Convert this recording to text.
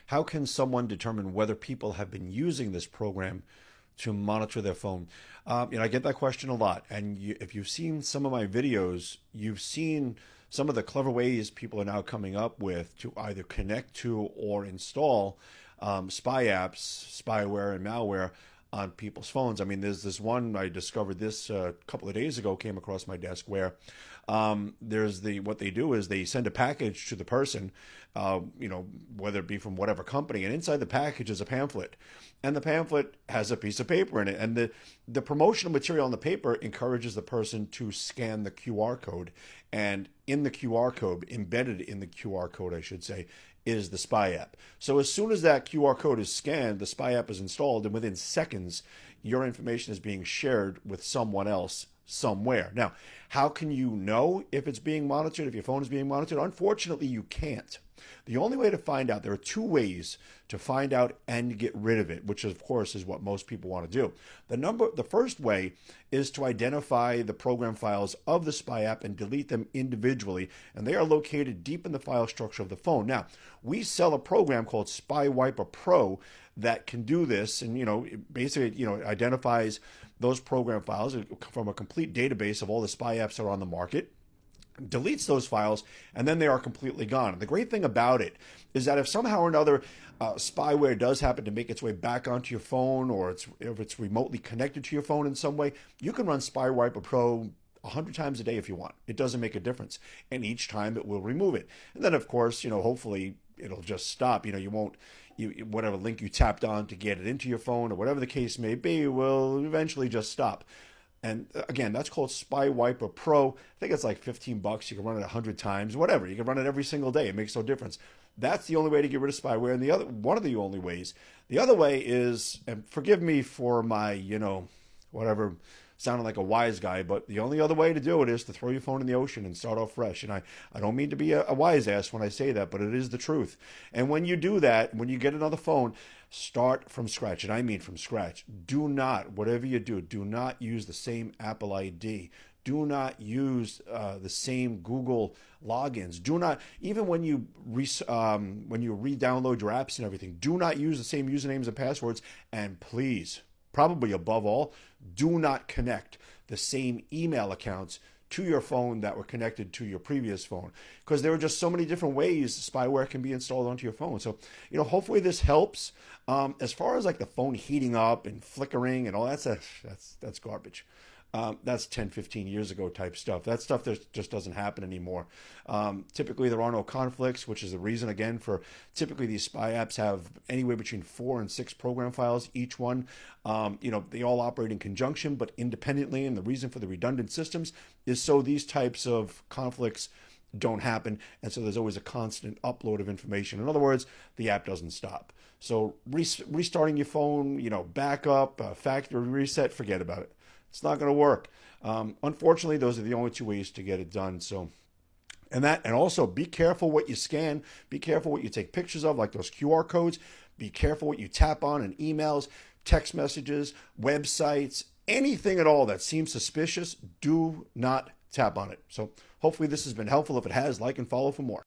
how can someone determine whether people have been using this program to monitor their phone? I get that question a lot. And if you've seen some of my videos, you've seen some of the clever ways people are now coming up with to either connect to or install spy apps, spyware, and malware on people's phones. I mean, there's this one, I discovered this a couple of days ago, came across my desk, where what they do is they send a package to the person, whether it be from whatever company, and inside the package is a pamphlet. And the pamphlet has a piece of paper in it. And the promotional material on the paper encourages the person to scan the QR code. And in the QR code, embedded in the QR code, I should say, is the spy app. So as soon as that QR code is scanned, the spy app is installed, and within seconds, your information is being shared with someone else somewhere. Now, how can you know if it's being monitored, if your phone is being monitored? Unfortunately, you can't. The only way to find out, there are two ways to find out and get rid of it, which of course is what most people want to do. The first way is to identify the program files of the spy app and delete them individually, and they are located deep in the file structure of the phone. Now, we sell a program called Spy Wiper Pro that can do this, and it basically identifies those program files from a complete database of all the spy apps that are on the market, deletes those files, and then they are completely gone. And the great thing about it is that if somehow or another spyware does happen to make its way back onto your phone, or if it's remotely connected to your phone in some way, you can run Spy Wiper Pro 100 times a day if you want. It doesn't make a difference. And each time it will remove it. And then, of course, hopefully it'll just stop. Whatever link you tapped on to get it into your phone or whatever the case may be will eventually just stop. And again, that's called Spy Wiper Pro. I think it's like $15. You can run it 100 times, whatever. You can run it every single day. It makes no difference. That's the only way to get rid of spyware. And one of the only ways, the other way is, and forgive me for my, whatever, sounding like a wise guy, but the only other way to do it is to throw your phone in the ocean and start off fresh. And I don't mean to be a wise ass when I say that, but it is the truth. And when you do that, when you get another phone, start from scratch. And I mean from scratch. Do not, whatever you do not use the same Apple ID. Do not use the same Google logins. Do not, even when you re-download your apps and everything, do not use the same usernames and passwords. And please, probably above all, do not connect the same email accounts to your phone that were connected to your previous phone, because there are just so many different ways spyware can be installed onto your phone. So, hopefully this helps. As far as like the phone heating up and flickering and all that's garbage. That's 10, 15 years ago type stuff. That stuff that just doesn't happen anymore. Typically, there are no conflicts, which is the reason, again, for typically these spy apps have anywhere between 4 and 6 program files each one. They all operate in conjunction, but independently. And the reason for the redundant systems is so these types of conflicts don't happen. And so there's always a constant upload of information. In other words, the app doesn't stop. So restarting your phone, backup, factory reset, forget about it. It's not going to work. Unfortunately, those are the only two ways to get it done. So, and also be careful what you scan. Be careful what you take pictures of, like those QR codes. Be careful what you tap on in emails, text messages, websites, anything at all that seems suspicious. Do not tap on it. So hopefully this has been helpful. If it has, like and follow for more.